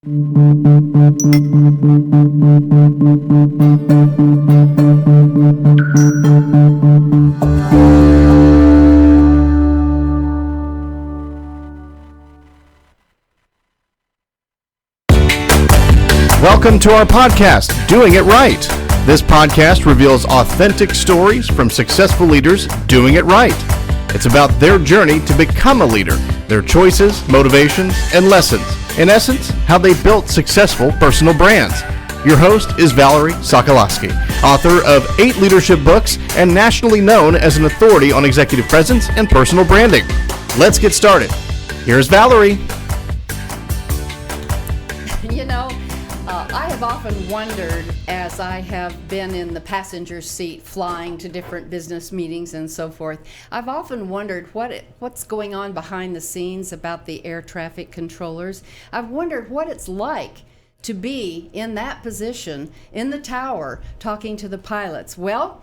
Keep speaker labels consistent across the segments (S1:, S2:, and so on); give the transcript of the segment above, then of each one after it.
S1: Welcome to our podcast, Doing It Right. This podcast reveals authentic stories from successful leaders doing it right. It's about their journey to become a leader, their choices, motivations, and lessons. In essence, how they built successful personal brands. Your host is Valerie Sokolosky, author of 8 leadership books and nationally known as an authority on executive presence and personal branding. Let's get started. Here's Valerie.
S2: I have often wondered, as I have been in the passenger seat flying to different business meetings and so forth, I've often wondered what's going on behind the scenes about the air traffic controllers. I've wondered what it's like to be in that position in the tower talking to the pilots. Well,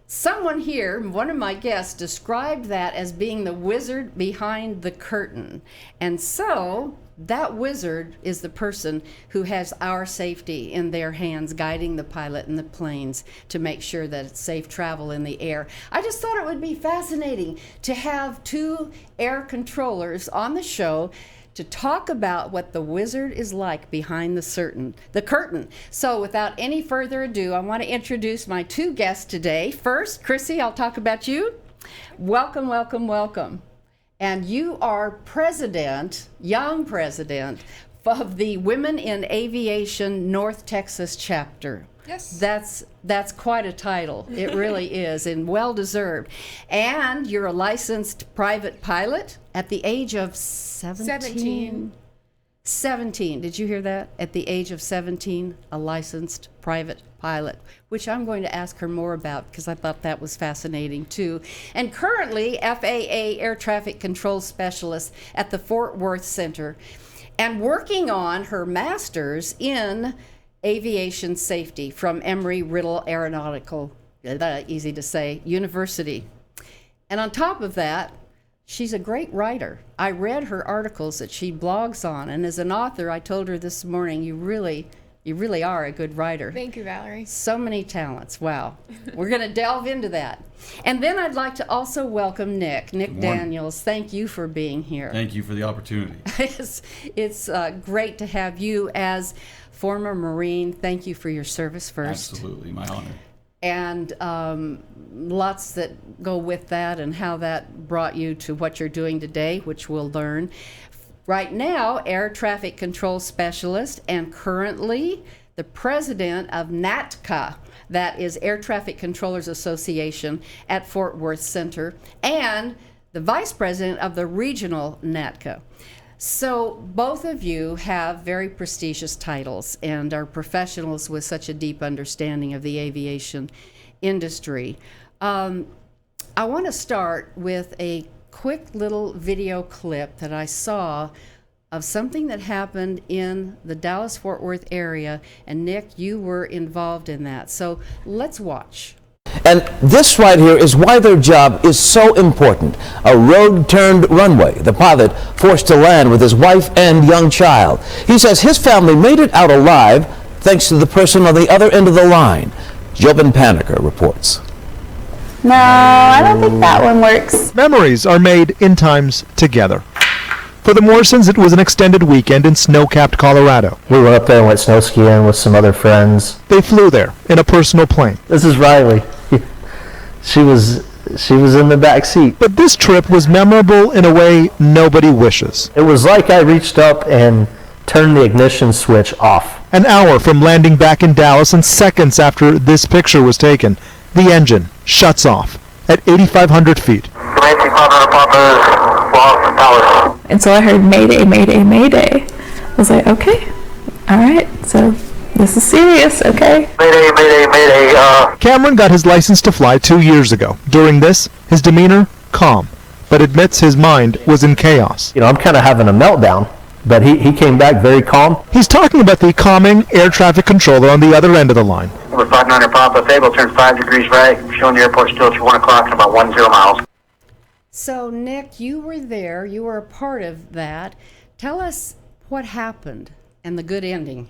S2: someone here, one of my guests, described that as being the wizard behind the curtain. And so that wizard is the person who has our safety in their hands, guiding the pilot and the planes to make sure that it's safe travel in the air. I just thought it would be fascinating to have 2 air controllers on the show to talk about what the wizard is like behind the curtain. So without any further ado, I want to introduce my 2 guests today. First, Chrissy, I'll talk about you. Welcome, welcome, welcome. And you are young president of the Women in Aviation North Texas chapter.
S3: Yes.
S2: That's quite a title. It really is, and well-deserved. And you're a licensed private pilot at the age of 17. 17. Did you hear that? At the age of 17, a licensed private pilot, which I'm going to ask her more about because I thought that was fascinating too. And currently FAA air traffic control specialist at the Fort Worth Center, and working on her master's in aviation safety from Embry-Riddle Aeronautical, easy to say, University. And on top of that, she's a great writer. I read her articles that she blogs on, and as an author, I told her this morning, you really are a good writer.
S3: Thank you, Valerie.
S2: So many talents. Wow. We're going to delve into that. And then I'd like to also welcome Nick Daniels. Thank you for being here.
S4: Thank you for the opportunity.
S2: It's great to have you as former Marine. Thank you for your service first.
S4: Absolutely, my honor.
S2: And lots that go with that and how that brought you to what you're doing today, which we'll learn. Right now, air traffic control specialist and currently the president of NATCA, that is Air Traffic Controllers Association at Fort Worth Center, and the vice president of the regional NATCA. So both of you have very prestigious titles and are professionals with such a deep understanding of the aviation industry. I want to start with a quick little video clip that I saw of something that happened in the Dallas-Fort Worth area, and Nick, you were involved in that. So let's watch.
S5: And this right here is why their job is so important. A road-turned runway. The pilot forced to land with his wife and young child. He says his family made it out alive thanks to the person on the other end of the line. Jobin Paniker reports.
S6: No, I don't think that one works.
S7: Memories are made in times together. For the Morrisons, it was an extended weekend in snow-capped Colorado.
S8: We went up there and went snow skiing with some other friends.
S7: They flew there in a personal plane.
S8: This is Riley. She was in the back seat.
S7: But this trip was memorable in a way nobody wishes.
S8: It was like I reached up and turned the ignition switch off.
S7: An hour from landing back in Dallas and seconds after this picture was taken, the engine shuts off at 8,500 feet.
S6: And so I heard Mayday, Mayday, Mayday. I was like, okay, all right, so this is serious, okay?
S9: Mayday, Mayday, Mayday.
S7: Cameron got his license to fly 2 years ago. During this, his demeanor, calm, but admits his mind was in chaos.
S8: I'm kind of having a meltdown, but he came back very calm.
S7: He's talking about the calming air traffic controller on the other end of the line.
S9: We're 590 Papa, Fable, turn 5 degrees right, showing the airport still at 1 o'clock in about 10 miles.
S2: So, Nick, you were there. You were a part of that. Tell us what happened. and the good ending?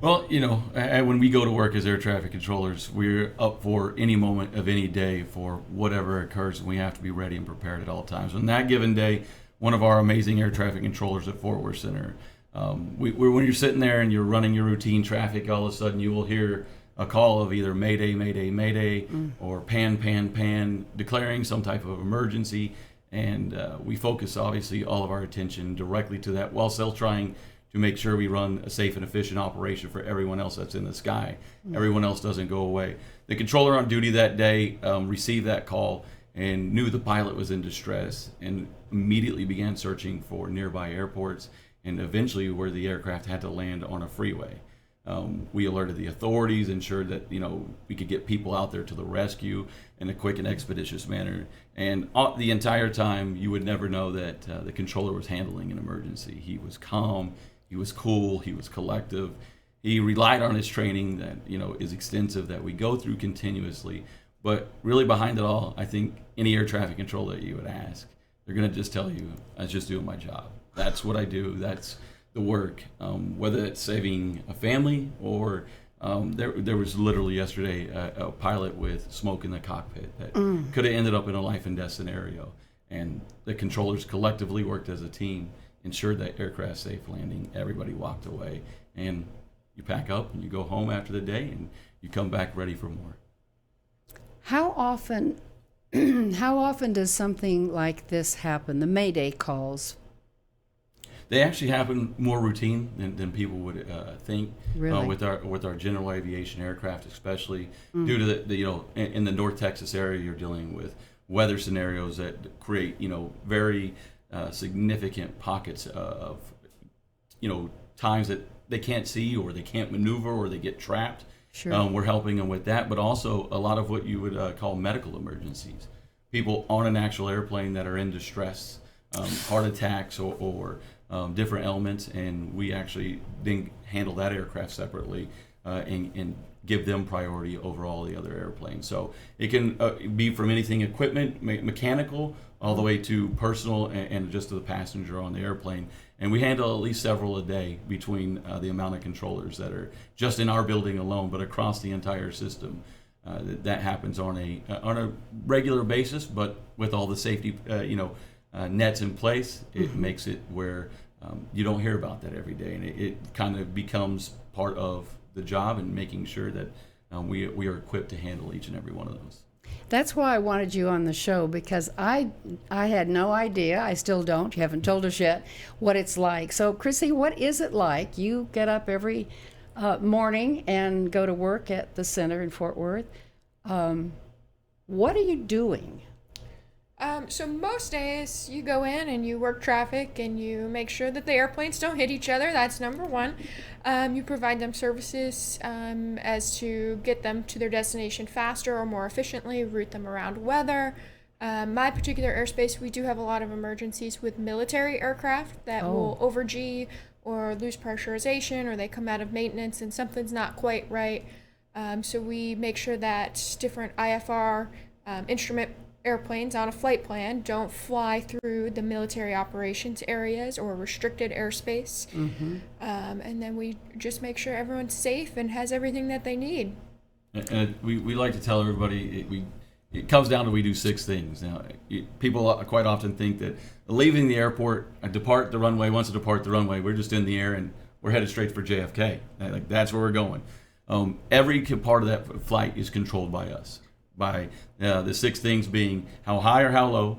S3: Well, when we go to work as air traffic controllers, we're up for any moment of any day for whatever occurs, and we have to be ready and prepared at all times. On that given day, one of our amazing air traffic controllers at Fort Worth Center, when you're sitting there and you're running your routine traffic, all of a sudden you will hear a call of either Mayday, Mayday, Mayday, or Pan, Pan, Pan, declaring some type of emergency. And we focus, obviously, all of our attention directly to that while still trying to make sure we run a safe and efficient operation for everyone else that's in the sky. Everyone else doesn't go away. The controller on duty that day received that call and knew the pilot was in distress and immediately began searching for nearby airports and eventually where the aircraft had to land on a freeway. We alerted the authorities, ensured that we could get people out there to the rescue in a quick and expeditious manner. And the entire time, you would never know that the controller was handling an emergency. He was calm, he was cool, he was collective. He relied on his training that is extensive, that we go through continuously. But really behind it all, I think any air traffic controller that you would ask, they're going to just tell you, I was just doing my job. That's what I do. That's the work, whether it's saving a family or there was literally yesterday a pilot with smoke in the cockpit that could have ended up in a life and death scenario. And the controllers collectively worked as a team, ensured that aircraft safe landing, everybody walked away, and you pack up and you go home after the day and you come back ready for more.
S2: How often does something like this happen, the Mayday calls?
S3: They actually happen more routine than people would think.
S2: Really?
S3: With our general aviation aircraft, especially due to the in the North Texas area, you're dealing with weather scenarios that create very significant pockets of times that they can't see or they can't maneuver or they get trapped.
S2: Sure.
S3: We're helping them with that, but also a lot of what you would call medical emergencies. People on an actual airplane that are in distress, heart attacks or different elements, and we actually then handle that aircraft separately and give them priority over all the other airplanes. So it can be from anything equipment, mechanical, all the way to personal and just to the passenger on the airplane. And we handle at least several a day between the amount of controllers that are just in our building alone, but across the entire system. That happens on a regular basis, but with all the safety nets in place, it makes it where you don't hear about that every day, and it kind of becomes part of the job and making sure that we are equipped to handle each and every one of those.
S2: That's why I wanted you on the show, because I had no idea, I still don't, you haven't told us yet, what it's like. So Chrissy, what is it like? You get up every morning and go to work at the center in Fort Worth. What are you doing?
S4: So most days you go in and you work traffic and you make sure that the airplanes don't hit each other. That's number one. You provide them services as to get them to their destination faster or more efficiently, route them around weather. My particular airspace, we do have a lot of emergencies with military aircraft that will over-G or lose pressurization, or they come out of maintenance and something's not quite right. So we make sure that different IFR instrument airplanes on a flight plan don't fly through the military operations areas or restricted airspace. And then we just make sure everyone's safe and has everything that they need.
S3: And we like to tell everybody it comes down to we do 6 things. Now, people quite often think that leaving the airport, depart the runway, once you depart the runway, we're just in the air and we're headed straight for JFK. Like, that's where we're going. Every part of that flight is controlled by us. By the 6 things being how high or how low,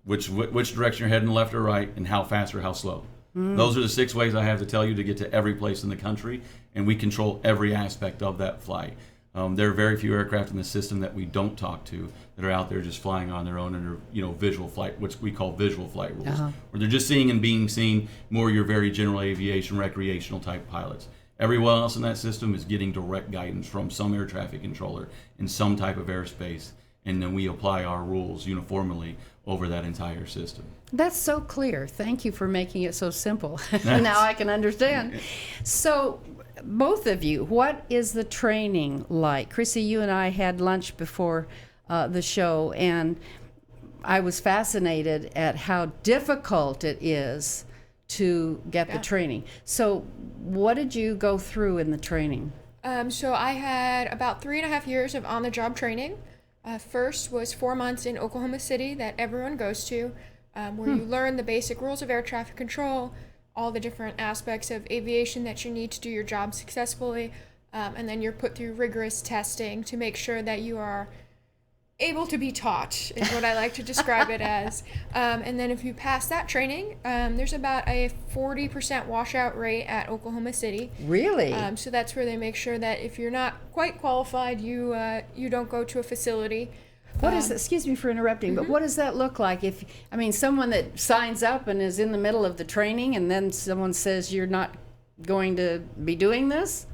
S3: which direction you're heading, left or right, and how fast or how slow. Those are the 6 ways I have to tell you to get to every place in the country, and we control every aspect of that flight. There are very few aircraft in the system that we don't talk to that are out there just flying on their own under visual flight, which we call visual flight rules, where they're just seeing and being seen, more your very general aviation, recreational type pilots. Everyone else in that system is getting direct guidance from some air traffic controller in some type of airspace, and then we apply our rules uniformly over that entire system.
S2: That's so clear. Thank you for making it so simple. Now I can understand. So, both of you, what is the training like? Chrissy, you and I had lunch before the show, and I was fascinated at how difficult it is to get the training. So what did you go through in the training?
S4: So I had about 3.5 years of on-the-job training. First was 4 months in Oklahoma City that everyone goes to, where you learn the basic rules of air traffic control, all the different aspects of aviation that you need to do your job successfully, and then you're put through rigorous testing to make sure that you are able to be taught, is what I like to describe it as. And then if you pass that training, there's about a 40% washout rate at Oklahoma City.
S2: Really?
S4: So that's where they make sure that if you're not quite qualified, you don't go to a facility.
S2: What is, excuse me for interrupting, but what does that look like? If, I mean, someone that signs up and is in the middle of the training and then someone says you're not going to be doing this?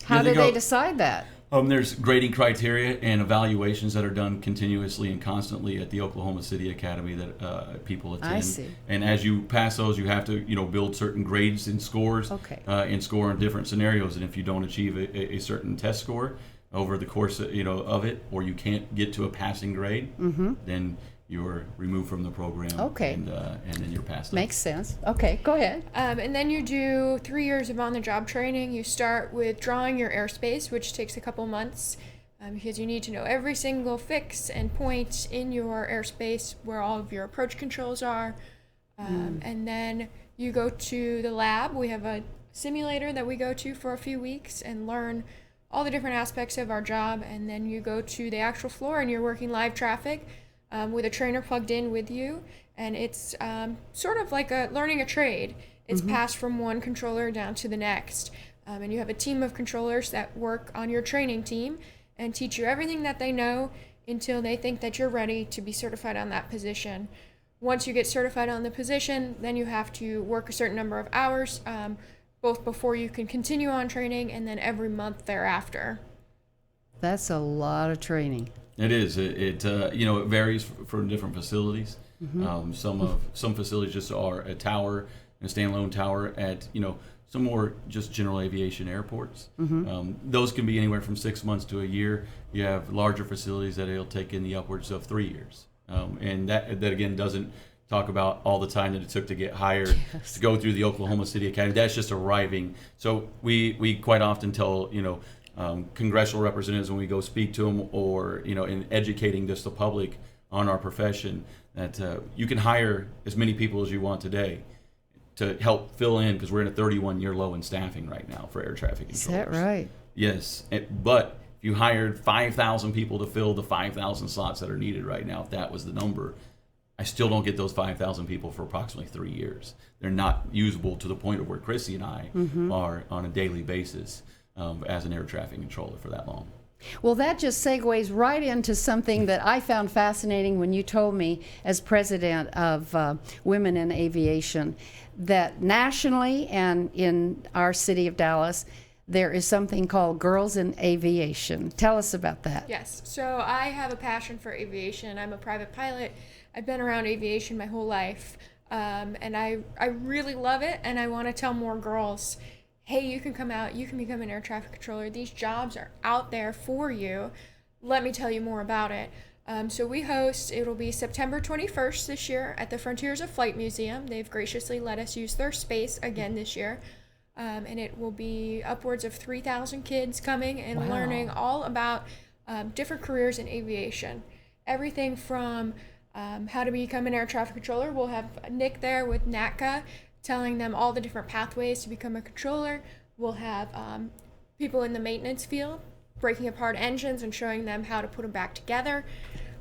S2: How do they decide that?
S3: There's grading criteria and evaluations that are done continuously and constantly at the Oklahoma City Academy that people attend.
S2: I see.
S3: And as you pass those, you have to, build certain grades and scores, and score in different scenarios. And if you don't achieve a certain test score over the course of it, or you can't get to a passing grade, then you're removed from the program.
S2: Okay.
S3: And then you're passed.
S2: Makes sense. Okay, go ahead.
S4: And then you do 3 years of on-the-job training. You start with drawing your airspace, which takes a couple months, because you need to know every single fix and point in your airspace where all of your approach controls are. And then you go to the lab. We have a simulator that we go to for a few weeks and learn all the different aspects of our job. And then you go to the actual floor and you're working live traffic with a trainer plugged in with you, and it's sort of like learning a trade. It's passed from one controller down to the next, and you have a team of controllers that work on your training team and teach you everything that they know until they think that you're ready to be certified on that position. Once you get certified on the position, then you have to work a certain number of hours, both before you can continue on training and then every month thereafter. That's
S2: a lot of training.
S3: It is. It varies from different facilities. Some facilities just are a tower, a standalone tower at some more just general aviation airports. Those can be anywhere from 6 months to a year. You have larger facilities that it'll take in the upwards of 3 years, and that again doesn't talk about all the time that it took to get hired to go through the Oklahoma City Academy. That's just arriving. So we quite often tell congressional representatives when we go speak to them, or in educating just the public on our profession, that you can hire as many people as you want today to help fill in, because we're in a 31-year low in staffing right now for air traffic controllers.
S2: Is that right?
S3: Yes, but if you hired 5,000 people to fill the 5,000 slots that are needed right now, if that was the number, I still don't get those 5,000 people for approximately 3 years. They're not usable to the point of where Chrissy and I are on a daily basis. As an air traffic controller for that long.
S2: Well, that just segues right into something that I found fascinating when you told me, as president of Women in Aviation, that nationally and in our city of Dallas, there is something called Girls in Aviation. Tell us about that.
S4: Yes. So I have a passion for aviation. I'm a private pilot. I've been around aviation my whole life, and I really love it, and I want to tell more girls, hey, you can come out, you can become an air traffic controller. These jobs are out there for you. Let me tell you more about it. So we host, it'll be September 21st this year at the Frontiers of Flight Museum. They've graciously let us use their space again this year. And it will be upwards of 3,000 kids coming and learning all about different careers in aviation. Everything from how to become an air traffic controller. We'll have Nick there with NATCA, telling them all the different pathways to become a controller. We'll have people in the maintenance field breaking apart engines and showing them how to put them back together.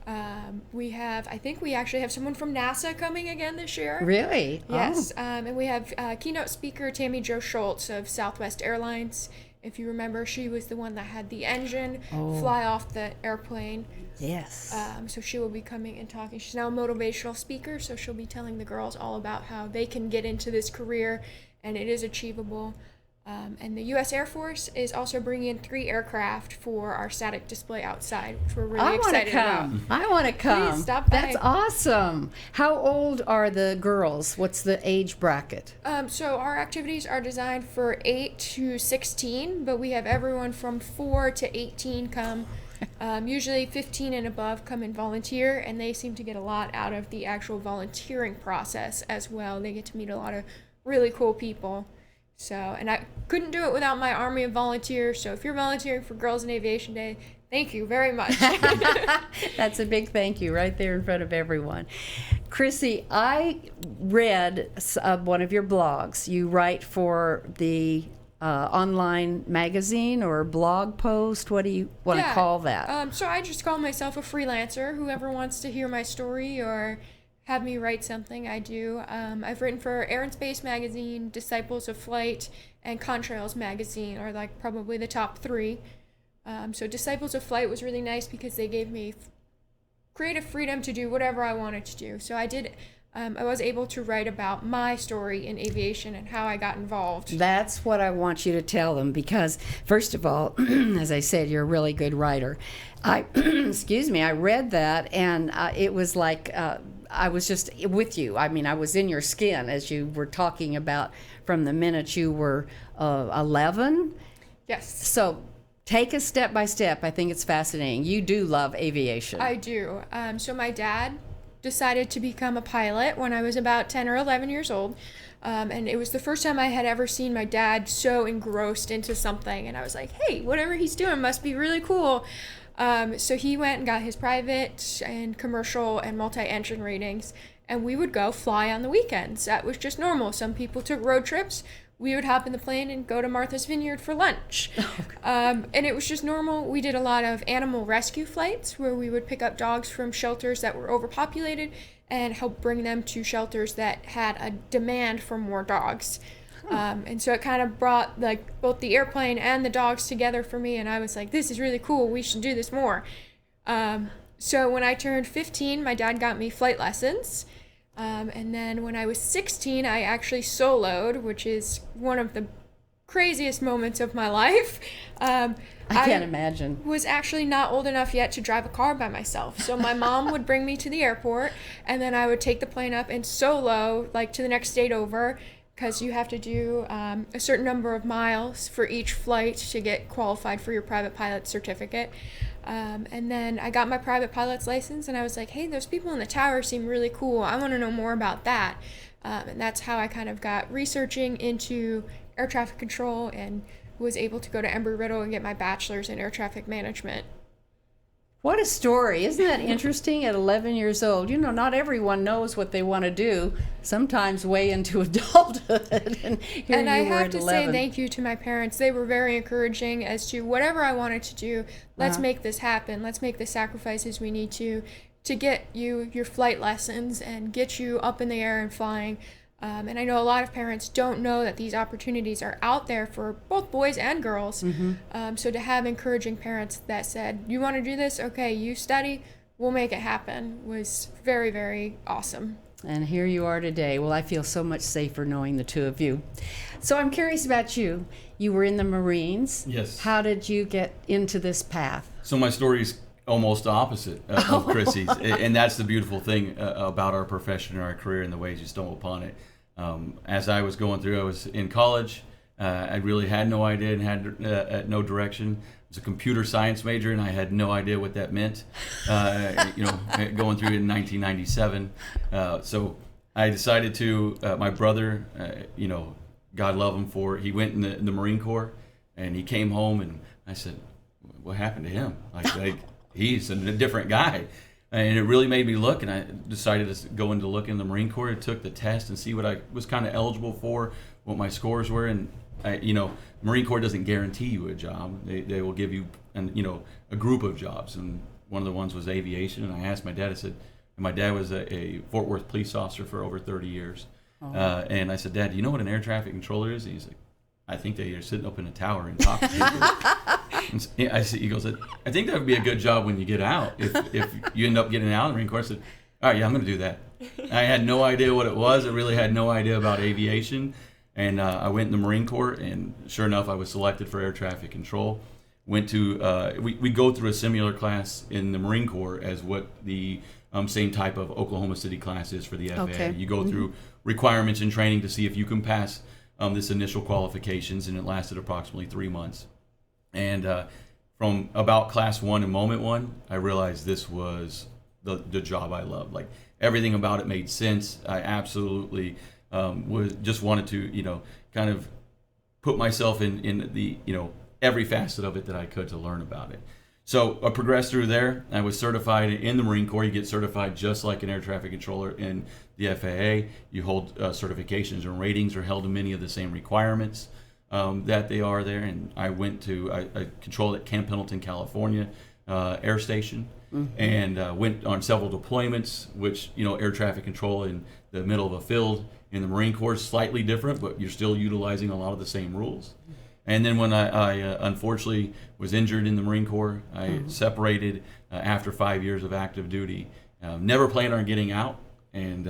S4: I think we actually have someone from NASA coming again this year.
S2: Really?
S4: Yes. And we have keynote speaker Tammy Jo Schultz of Southwest Airlines. If you remember, she was the one that had the engine fly off the airplane.
S2: Yes.
S4: So she will be coming and talking. She's now a motivational speaker, so she'll be telling the girls all about how they can get into this career, and it is achievable. And the U.S. Air Force is also bringing in 3 aircraft for our static display outside, which we're really excited about.
S2: I want to come.
S4: Please stop by.
S2: That's awesome. How old are the girls? What's the age bracket?
S4: So our activities are designed for 8 to 16, but we have everyone from 4 to 18 come. Usually 15 and above come and volunteer, and they seem to get a lot out of the actual volunteering process as well. They get to meet a lot of really cool people. So, and I couldn't do it without my army of volunteers. So if you're volunteering for Girls in Aviation Day, thank you very much.
S2: That's a big thank you right there in front of everyone. Chrissy, I read one of your blogs. You write for the online magazine or blog post. What do you want to call that?
S4: So I just call myself a freelancer. Whoever wants to hear my story or have me write something, I do. I've written for Air and Space Magazine, Disciples of Flight, and Contrails Magazine are like probably the top three. So Disciples of Flight was really nice because they gave me creative freedom to do whatever I wanted to do. So I did. I was able to write about my story in aviation and how I got involved.
S2: That's what I want you to tell them because, first of all, as I said, you're a really good writer. Excuse me, I read that and it was like I was just with you. I mean, I was in your skin as you were talking about from the minute you were 11.
S4: Yes.
S2: So take us step by step. I think it's fascinating. You do love aviation.
S4: I do. So my dad decided to become a pilot when I was about 10 or 11 years old. And it was the first time I had ever seen my dad so engrossed into something. And I was like, hey, whatever he's doing must be really cool. So he went and got his private and commercial and multi-engine ratings. And we would go fly on the weekends. That was just normal. Some people took road trips. We would hop in the plane and go to Martha's Vineyard for lunch. And it was just normal. We did a lot of animal rescue flights where we would pick up dogs from shelters that were overpopulated and help bring them to shelters that had a demand for more dogs. And so it kind of brought like both the airplane and the dogs together for me. And I was like, this is really cool. We should do this more. So when I turned 15, my dad got me flight lessons. And then when I was 16, I actually soloed, which is one of the craziest moments of my life.
S2: I can't imagine.
S4: Was actually not old enough yet to drive a car by myself. So my mom would bring me to the airport, and then I would take the plane up and solo, like to the next state over, because you have to do a certain number of miles for each flight to get qualified for your private pilot certificate. And then I got my private pilot's license and I was like, hey, those people in the tower seem really cool. I want to know more about that. And that's how I kind of got researching into air traffic control and was able to go to Embry-Riddle and get my bachelor's in air traffic management.
S2: What a story. Isn't that interesting at 11 years old? You know, not everyone knows what they want to do, sometimes way into adulthood. And
S4: I have to say thank you to my parents. They were very encouraging as to whatever I wanted to do, let's make this happen. Let's make the sacrifices we need to get you your flight lessons and get you up in the air and flying. And I know a lot of parents don't know that these opportunities are out there for both boys and girls. Mm-hmm. So to have encouraging parents that said, you want to do this? Okay, you study, we'll make it happen, was very, very awesome.
S2: And here you are today. Well, I feel so much safer knowing the two of you. So I'm curious about you. You were in the Marines.
S3: Yes.
S2: How did you get into this path?
S3: So my story is almost opposite of Chrissy's. And that's the beautiful thing about our profession and our career and the ways you stumble upon it. As I was going through, I was in college. I really had no idea and had no direction. I was a computer science major, and I had no idea what that meant. Going through in 1997. So I decided to. My brother, God love him he went in the Marine Corps, and he came home, and I said, "What happened to him? Like he's a different guy." And it really made me look, and I decided to go into look in the Marine Corps. I took the test and see what I was kind of eligible for, what my scores were. And, Marine Corps doesn't guarantee you a job. They will give you, a group of jobs. And one of the ones was aviation. And I asked my dad, I said, and my dad was a Fort Worth police officer for over 30 years. Oh. And I said, Dad, do you know what an air traffic controller is? And he's like, I think they're sitting up in a tower and talking to people. He goes, I think that would be a good job when you get out. If you end up getting out of the Marine Corps, I said, all right, yeah, I'm going to do that. I had no idea what it was. I really had no idea about aviation. And I went in the Marine Corps, and sure enough, I was selected for air traffic control. Went to, we go through a similar class in the Marine Corps as what the same type of Oklahoma City class is for the FAA. Okay. You go through requirements and training to see if you can pass this initial qualifications, and it lasted approximately 3 months. And from about class 1 and moment 1, I realized this was the job I loved. Like everything about it made sense. I absolutely wanted to, kind of put myself in the, every facet of it that I could to learn about it. So I progressed through there. I was certified in the Marine Corps. You get certified just like an air traffic controller in the FAA. You hold certifications and ratings are held in many of the same requirements that they are there. And I controlled at Camp Pendleton, California Air Station, and went on several deployments, which, air traffic control in the middle of a field in the Marine Corps is slightly different, but you're still utilizing a lot of the same rules. And then when I unfortunately was injured in the Marine Corps, I separated after 5 years of active duty. Never planned on getting out, and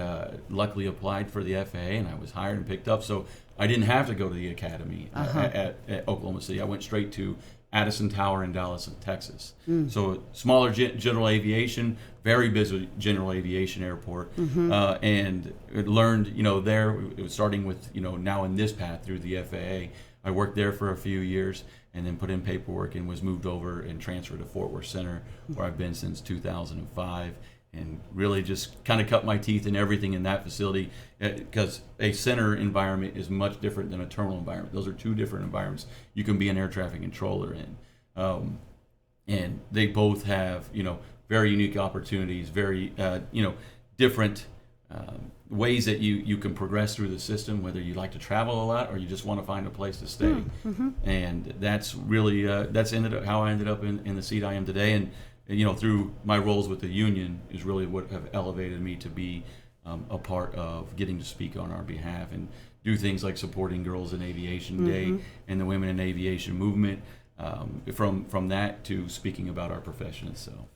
S3: luckily applied for the FAA, and I was hired and picked up. So I didn't have to go to the academy at Oklahoma City. I went straight to Addison Tower in Dallas, Texas. So smaller general aviation, very busy general aviation airport, and learned, there, it was starting with, now in this path through the FAA. I worked there for a few years and then put in paperwork and was moved over and transferred to Fort Worth Center, where I've been since 2005, and really just kind of cut my teeth in everything in that facility, because a center environment is much different than a terminal environment. Those are two different environments you can be an air traffic controller in. And they both have, very unique opportunities, very, different ways that you can progress through the system, whether you like to travel a lot or you just want to find a place to stay. And that's really that's ended up how I ended up in the seat I am today. And through my roles with the union is really what have elevated me to be a part of getting to speak on our behalf and do things like supporting Girls in Aviation Day and the Women in Aviation movement. From that to speaking about our profession itself.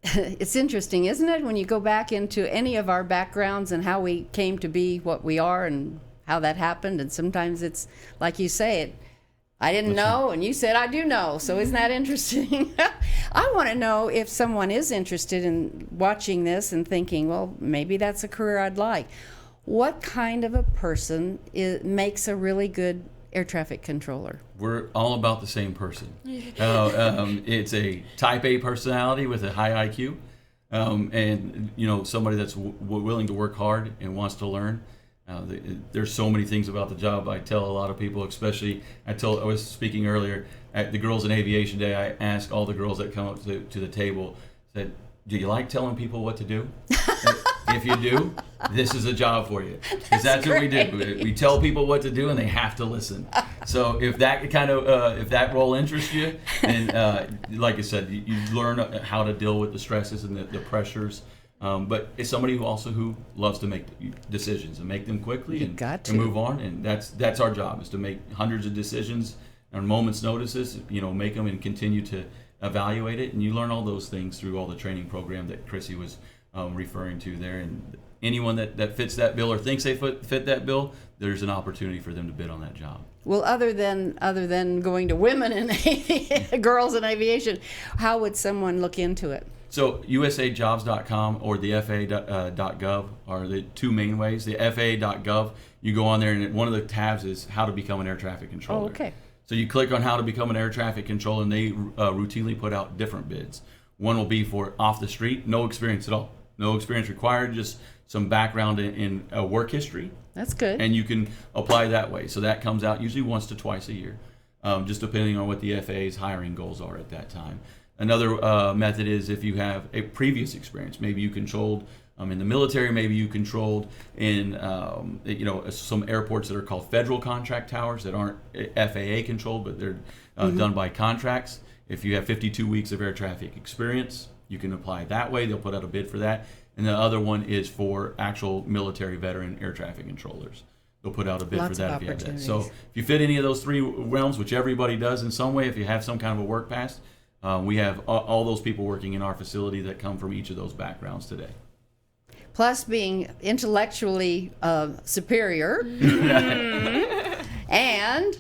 S2: It's interesting, isn't it, when you go back into any of our backgrounds and how we came to be what we are and how that happened. And sometimes it's like you say, I didn't know, and you said I do know. So isn't that interesting? I want to know if someone is interested in watching this and thinking, well, maybe that's a career I'd like. What kind of a person makes a really good air traffic controller?
S3: We're all about the same person. It's a type A personality with a high IQ, and somebody that's willing to work hard and wants to learn. There's so many things about the job. I tell a lot of people, especially I was speaking earlier at the Girls in Aviation Day. I ask all the girls that come up to the table, said, "Do you like telling people what to do?" If you do, this is a job for you, because that's what we do. We tell people what to do, and they have to listen. So if that if that role interests you, and like I said, you learn how to deal with the stresses and the pressures. But it's somebody who loves to make decisions and make them quickly and move on. And that's our job, is to make hundreds of decisions on moments' notices. Make them and continue to evaluate it. And you learn all those things through all the training program that Chrissy was referring to there. And anyone that fits that bill or thinks they fit that bill, there's an opportunity for them to bid on that job.
S2: Well, other than going to Women in Girls in Aviation, how would someone look into it?
S3: So usajobs.com or the FAA.gov are the two main ways. The FAA.gov, you go on there, and one of the tabs is how to become an air traffic controller.
S2: Oh, okay.
S3: So you click on how to become an air traffic controller, and they routinely put out different bids. One will be for off the street, no experience at all. No experience required, just some background in work history.
S2: That's good.
S3: And you can apply that way. So that comes out usually once to twice a year, just depending on what the FAA's hiring goals are at that time. Another method is if you have a previous experience. Maybe you controlled in the military, maybe you controlled in some airports that are called federal contract towers that aren't FAA controlled, but they're done by contracts. If you have 52 weeks of air traffic experience, you can apply that way. They'll put out a bid for that. And the other one is for actual military veteran air traffic controllers. They'll put out a bid for that if you have that. So if you fit any of those three realms, which everybody does in some way, if you have some kind of a work past, we have all those people working in our facility that come from each of those backgrounds today.
S2: Plus being intellectually superior and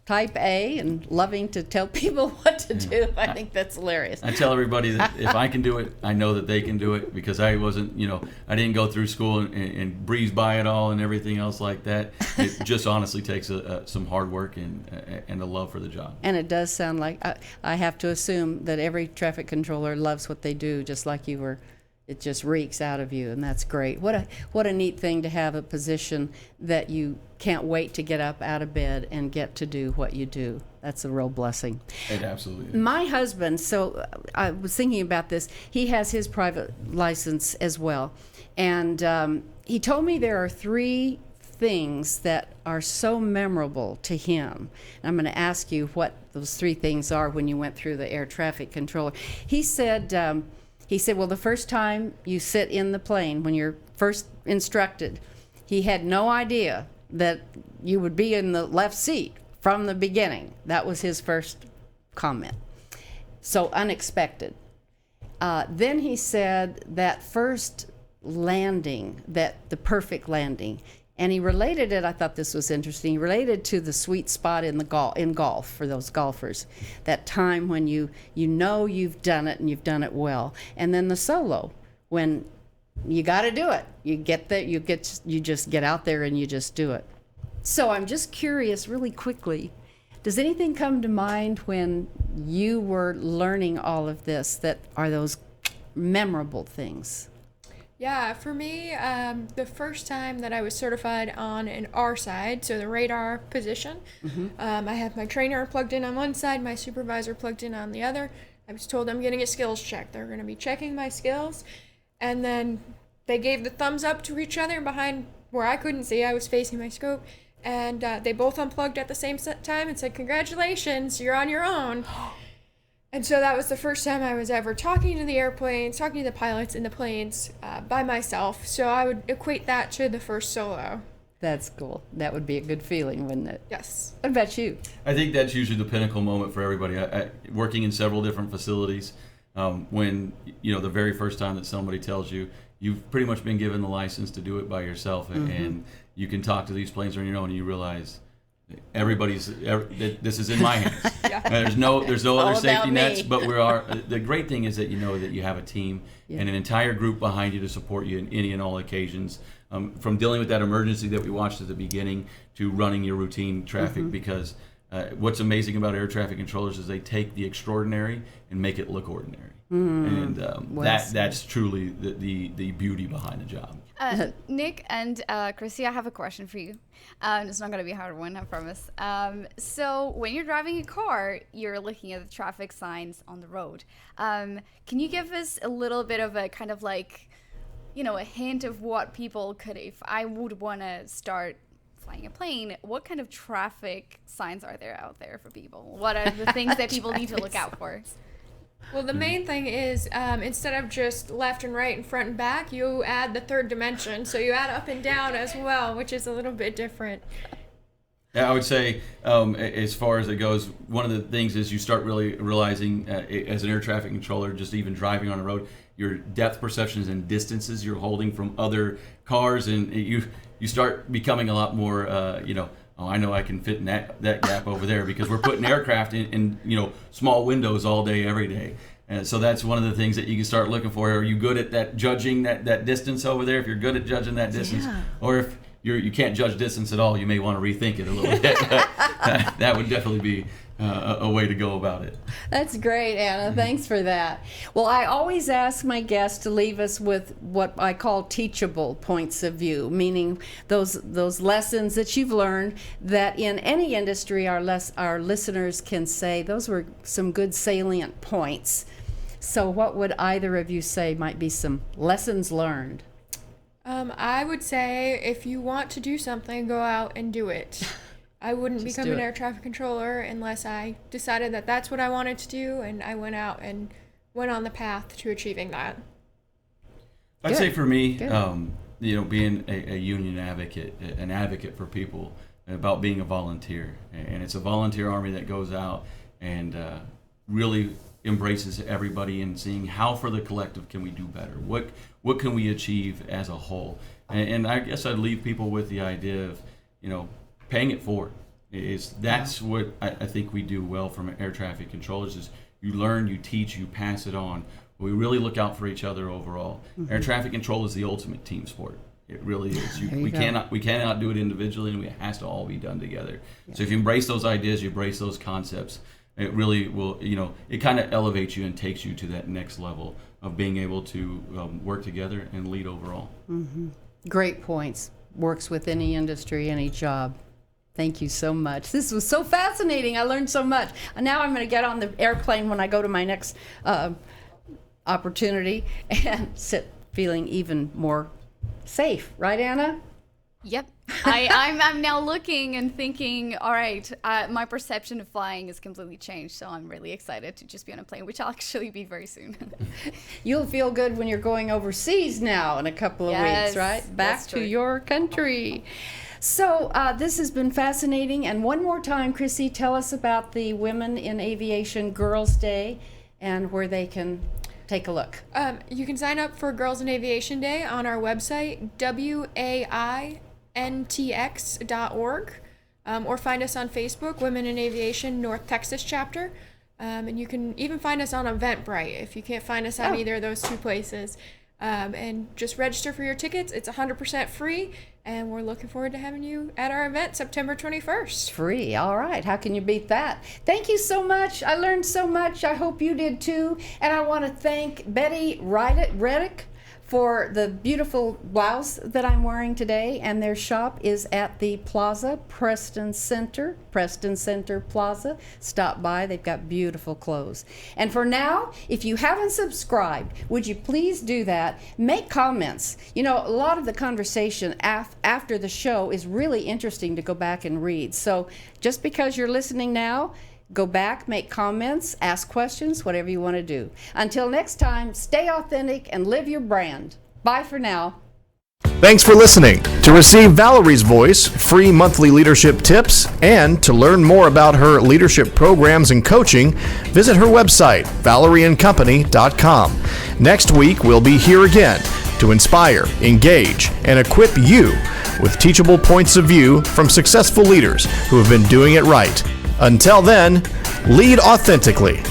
S2: type A and loving to tell people what to do. I think that's hilarious.
S3: I tell everybody that if I can do it, I know that they can do it, because I wasn't, I didn't go through school and breeze by it all and everything else like that. It just honestly takes some hard work and a love for the job.
S2: And it does sound like, I have to assume that every traffic controller loves what they do, just like you were it just reeks out of you, and that's great. What a neat thing to have a position that you can't wait to get up out of bed and get to do what you do. That's a real blessing.
S3: It absolutely is.
S2: My husband, so I was thinking about this, he has his private license as well. And he told me there are 3 things that are so memorable to him. And I'm going to ask you what those 3 things are when you went through the air traffic controller. He said, well, the first time you sit in the plane, when you're first instructed, he had no idea that you would be in the left seat from the beginning. That was his first comment. So unexpected. Then he said that first landing, that the perfect landing, and he related it, I thought this was interesting, he related to the sweet spot in golf for those golfers, that time when you know you've done it and you've done it well. And then the solo, when you got to do it. You get there, you just get out there and you just do it. So I'm just curious really quickly, does anything come to mind when you were learning all of this that are those memorable things?
S4: Yeah, for me, the first time that I was certified on an R side, so the radar position, I had my trainer plugged in on one side, my supervisor plugged in on the other. I was told I'm getting a skills check. They're going to be checking my skills. And then they gave the thumbs up to each other behind where I couldn't see. I was facing my scope. And they both unplugged at the same time and said, "Congratulations, you're on your own." And so that was the first time I was ever talking to the airplanes, talking to the pilots in the planes by myself. So I would equate that to the first solo.
S2: That's cool. That would be a good feeling, wouldn't it?
S4: Yes.
S2: What about you?
S3: I think that's usually the pinnacle moment for everybody. Working in several different facilities, when the very first time that somebody tells you you've pretty much been given the license to do it by yourself, and you can talk to these planes on your own, and you realize this is in my hands. There's no other safety nets, but the great thing is that you know that you have a team and an entire group behind you to support you in any and all occasions, from dealing with that emergency that we watched at the beginning to running your routine traffic, because what's amazing about air traffic controllers is they take the extraordinary and make it look ordinary. And that's truly the beauty behind the job.
S10: Nick and Chrissy, I have a question for you. It's not going to be a hard one, I promise. So when you're driving a car, you're looking at the traffic signs on the road. Can you give us a little bit of a kind of like, a hint of what people could, if I would want to start flying a plane, what kind of traffic signs are there out there for people? What are the things that people need to look out for?
S4: Well, the main thing is, instead of just left and right and front and back, you add the third dimension. So you add up and down as well, which is a little bit different.
S3: Yeah, I would say, as far as it goes, one of the things is you start really realizing, as an air traffic controller, just even driving on the road, your depth perceptions and distances you're holding from other cars, and you start becoming a lot more, I know I can fit in that gap over there, because we're putting aircraft in small windows all day, every day. And so that's one of the things that you can start looking for. Are you good at that judging that distance over there? If you're good at judging that distance, or if you can't judge distance at all, you may want to rethink it a little bit. That would definitely be a way to go about it.
S2: That's great, Anna. Thanks for that. Well, I always ask my guests to leave us with what I call teachable points of view, meaning those lessons that you've learned that in any industry our listeners can say, those were some good salient points. So what would either of you say might be some lessons learned?
S4: I would say if you want to do something, go out and do it. I wouldn't become an air traffic controller unless I decided that that's what I wanted to do, and I went out and went on the path to achieving that.
S3: I'd say for me, being a union advocate, an advocate for people, about being a volunteer. And it's a volunteer army that goes out and really embraces everybody and seeing how for the collective can we do better? What can we achieve as a whole? And I guess I'd leave people with the idea of, paying it forward. That's what I think we do well from air traffic controllers, is you learn, you teach, you pass it on. We really look out for each other overall. Air traffic control is the ultimate team sport. It really is. We cannot do it individually, and it has to all be done together. So if you embrace those ideas, you embrace those concepts, it really will, it kind of elevates you and takes you to that next level of being able to work together and lead overall.
S2: Mm-hmm. Great points. Works with any industry, any job. Thank you so much. This was so fascinating. I learned so much. Now I'm going to get on the airplane when I go to my next opportunity and sit feeling even more safe. Right, Anna?
S10: Yep. I'm now looking and thinking, all right, my perception of flying has completely changed, so I'm really excited to just be on a plane, which I'll actually be very soon.
S2: You'll feel good when you're going overseas now in a couple of weeks, right? Back to your country. So this has been fascinating. And one more time, Chrissy, tell us about the Women in Aviation Girls' Day and where they can take a look.
S4: You can sign up for Girls in Aviation Day on our website, waintx.org, or find us on Facebook, Women in Aviation North Texas Chapter. And you can even find us on Eventbrite if you can't find us on either of those two places. And just register for your tickets. It's 100% free, and we're looking forward to having you at our event September 21st.
S2: Free, all right. How can you beat that? Thank you so much. I learned so much. I hope you did too. And I want to thank Betty Reddick for the beautiful blouse that I'm wearing today. And their shop is at the Plaza, Preston Center Plaza. Stop by. They've got beautiful clothes. And for now, if you haven't subscribed, would you please do that? Make comments. A lot of the conversation after the show is really interesting to go back and read. So just because you're listening now, go back, make comments, ask questions, whatever you want to do. Until next time, stay authentic and live your brand. Bye for now.
S1: Thanks for listening. To receive Valerie's voice, free monthly leadership tips, and to learn more about her leadership programs and coaching, visit her website, valerieandcompany.com. Next week, we'll be here again to inspire, engage, and equip you with teachable points of view from successful leaders who have been doing it right. Until then, lead authentically.